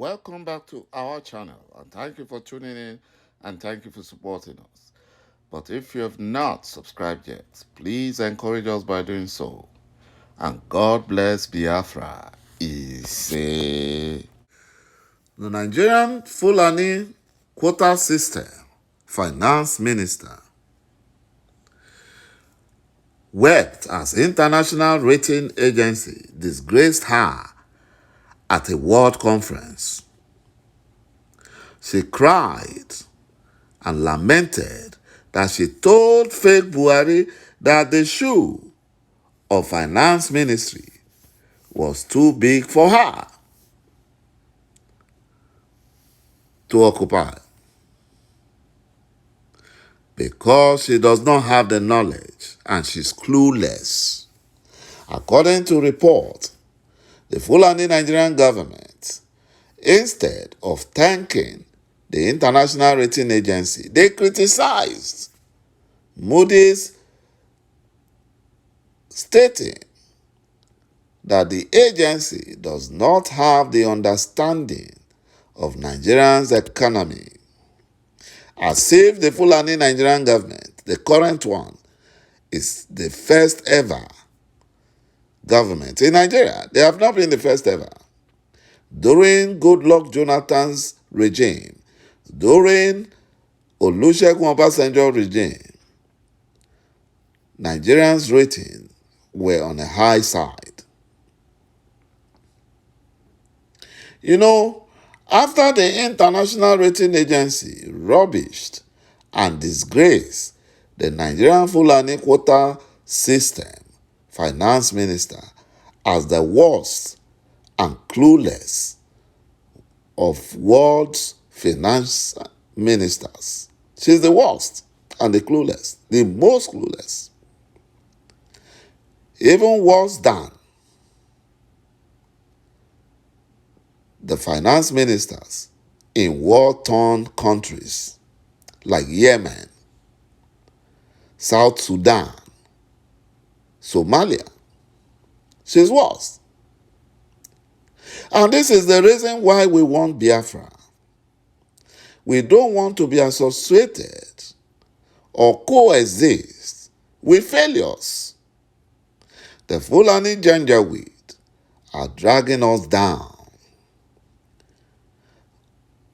Welcome back to our channel, and thank you for tuning in and thank you for supporting us. But if you have not subscribed yet, please encourage us by doing so. And God bless Biafra. Ise. The Nigerian Fulani quota system finance minister wept as international rating agency disgraced her at a world conference. She cried and lamented that she told fake BUHARI that the shoe of finance ministry was too big for her to occupy because she does not have the knowledge and she's clueless. According to report, the Fulani Nigerian government, instead of thanking the international rating agency, they criticized Moody's, stating that the agency does not have the understanding of Nigeria's economy, as if the Fulani Nigerian government, the current one, is the first ever government in Nigeria. They have not been the first ever. During Goodluck Jonathan's regime, during Łໍ콴င့regime, Nigerians' ratings were on a high side. You know, after the international rating agency rubbished and disgraced the Nigerian Fulani quota system finance minister as the worst and clueless of world's finance ministers. She's the worst and the clueless, the most clueless. Even worse than the finance ministers in war-torn countries like Yemen, South Sudan, Somalia. She's worse. And this is the reason why we want Biafra. We don't want to be associated or coexist with failures. The Fulani Janjaweed are dragging us down.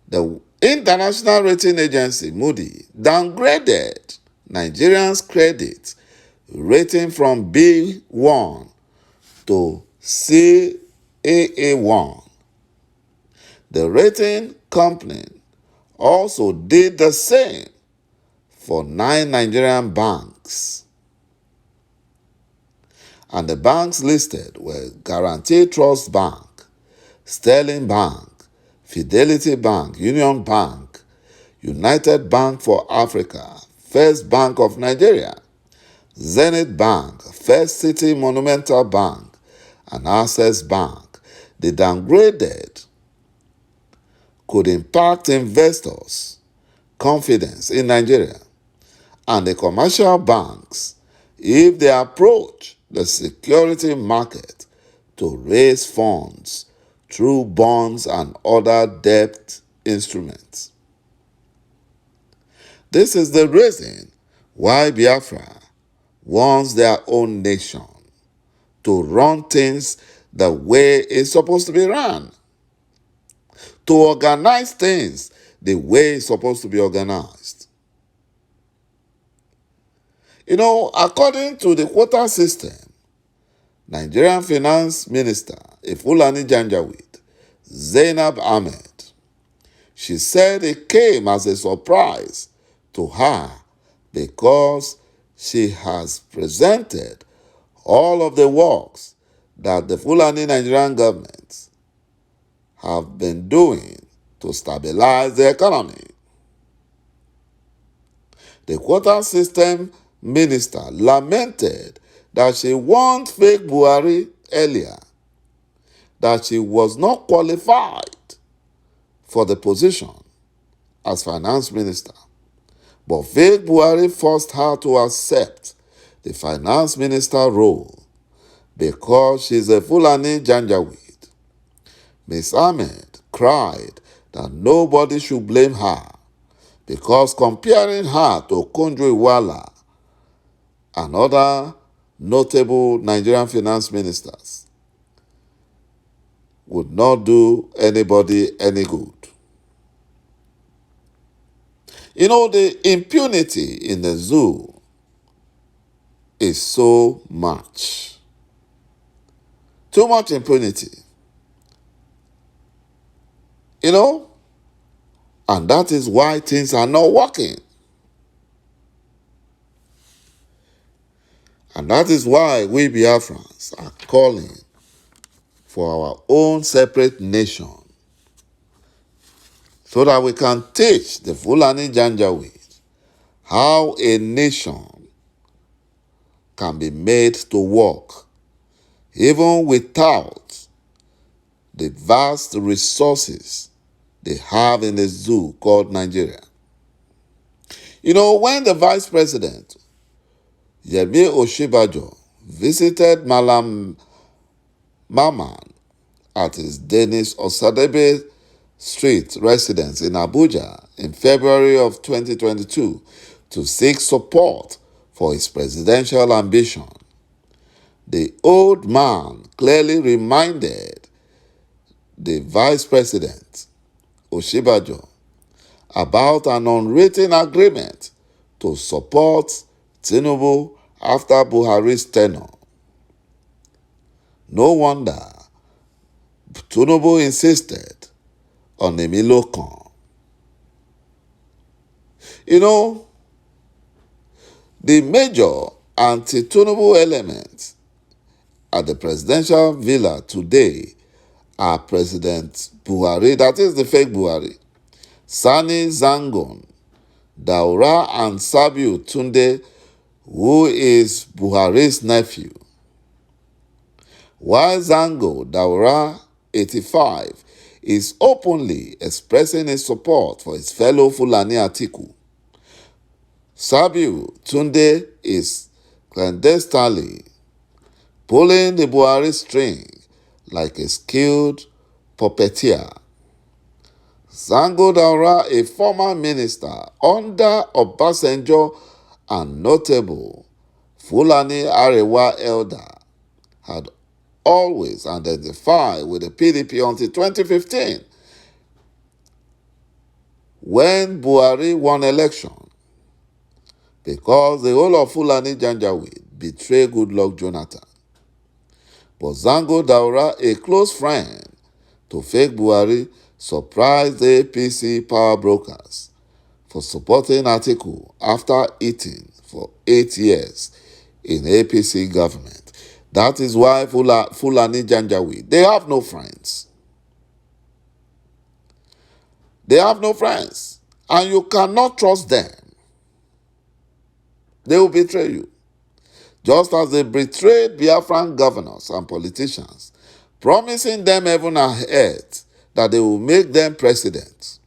The international rating agency, Moody's, downgraded Nigerians' credit rating from B1 to CAA1. The rating company also did the same for 9 Nigerian banks. And the banks listed were Guarantee Trust Bank, Sterling Bank, Fidelity Bank, Union Bank, United Bank for Africa, First Bank of Nigeria, Zenith Bank, First City Monumental Bank, and Access Bank. The downgraded could impact investors' confidence in Nigeria and the commercial banks if they approach the security market to raise funds through bonds and other debt instruments. This is the reason why Biafra wants their own nation to run things the way it's supposed to be run, to organize things the way it's supposed to be organized. You know, according to the quota system, Nigerian Finance Minister, Fulani Janjaweed, Zainab Ahmed, she said it came as a surprise to her because she has presented all of the works that the Fulani Nigerian government have been doing to stabilize the economy. The quota system minister lamented that she warned fake BUHARI earlier that she was not qualified for the position as finance minister. But fake BUHARI forced her to accept the finance minister role because she's a Fulani Janjaweed. Ms. Ahmed cried that nobody should blame her because comparing her to QUELIFIÈ and other notable Nigerian finance ministers would not do anybody any good. You know, the impunity in the zoo is so much. Too much impunity. You know? And that is why things are not working. And that is why we Biafrans are calling for our own separate nation so that we can teach the Fulani Janjaweed how a nation can be made to work even without the vast resources they have in the zoo called Nigeria. You know, when the Vice President, Yemi Osinbajo, visited Malam Maman at his Dennis Osadebe Street residence in Abuja in February of 2022 to seek support for his presidential ambition, the old man clearly reminded the Vice President, Osinbajo, about an unwritten agreement to support Tinubu after Buhari's tenure. No wonder Tinubu insisted on Emilokan. You know, the major anti-Tinubu elements at the presidential villa today are President Buhari, that is the fake Buhari, Sani Zangon, Daura and Sabiu Tunde, who is Buhari's nephew. While Zango Daura, 85, is openly expressing his support for his fellow Fulani Atiku, Sabiu Tunde is clandestinely pulling the Buhari string like a skilled puppeteer. Zango Daura, a former minister under Obasanjo and notable Fulani Arewa elder, had always identified with the PDP until 2015, when Buhari won election, because the whole of Fulani Janjaweed betrayed Goodluck Jonathan. But Zango Daura, a close friend to fake Buhari, surprised the APC power brokers for supporting Atiku after eating for 8 years in APC government. That is why Fulani Janjaweed, they have no friends. They have no friends. And you cannot trust them. They will betray you. Just as they betrayed Biafran governors and politicians, promising them heaven and earth that they will make them president.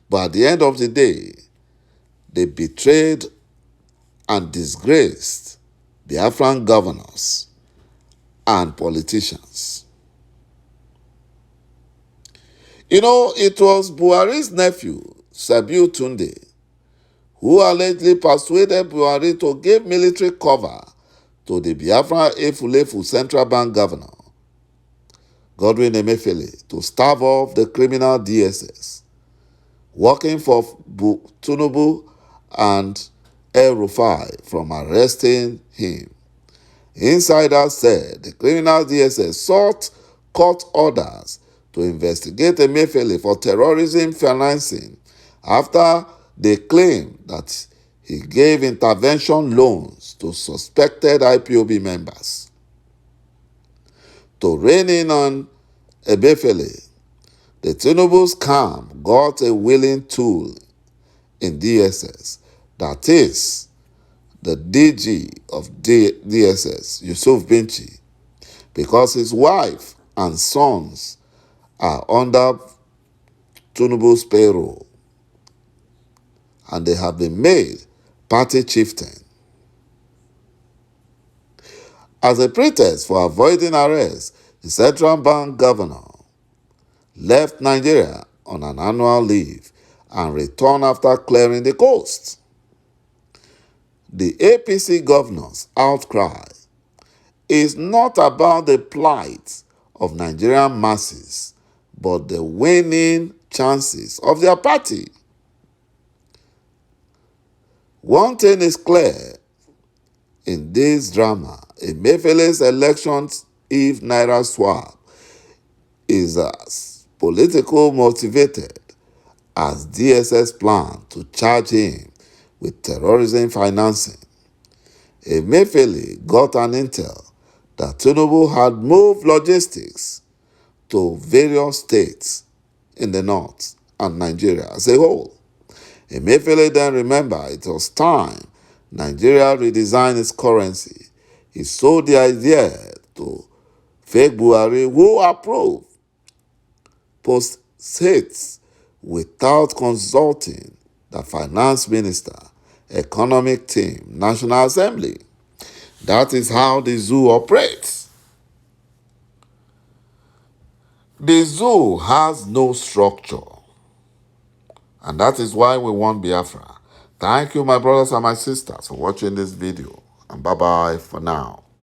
But at the end of the day, they betrayed and disgraced Biafran governors and politicians. You know, it was Buhari's nephew, Sabiu Tunde, who allegedly persuaded Buhari to give military cover to the Biafra Efulefu Central Bank governor, Godwin Emefiele, to stave off the criminal DSS, working for Tinubu and El-Rufai from arresting him. Insiders said the criminal DSS sought court orders to investigate Emefiele for terrorism financing after they claimed that he gave intervention loans to suspected IPOB members. To rein in on Emefiele, the Tinubu scam got a willing tool in DSS, that is, the DG of DSS, Yusuf Binchi, because his wife and sons are under Tinubu's payroll, and they have been made party chieftain. As a pretext for avoiding arrest, the Central Bank governor left Nigeria on an annual leave and returned after clearing the coast. The APC governor's outcry is not about the plight of Nigerian masses, but the winning chances of their party. One thing is clear in this drama: Emefiele's elections, if Naira swap, is as politically motivated as DSS plan to charge him with terrorism financing. Emefiele got an intel that Tinubu had moved logistics to various states in the north and Nigeria as a whole. Emefiele then remembered it was time Nigeria redesigned its currency. He sold the idea to fake Buhari, who approved post-haste without consulting the finance minister, economic team, National Assembly. That is how the zoo operates. The zoo has no structure, and that is why we want Biafra. Thank you, my brothers and my sisters, for watching this video, and bye-bye for now.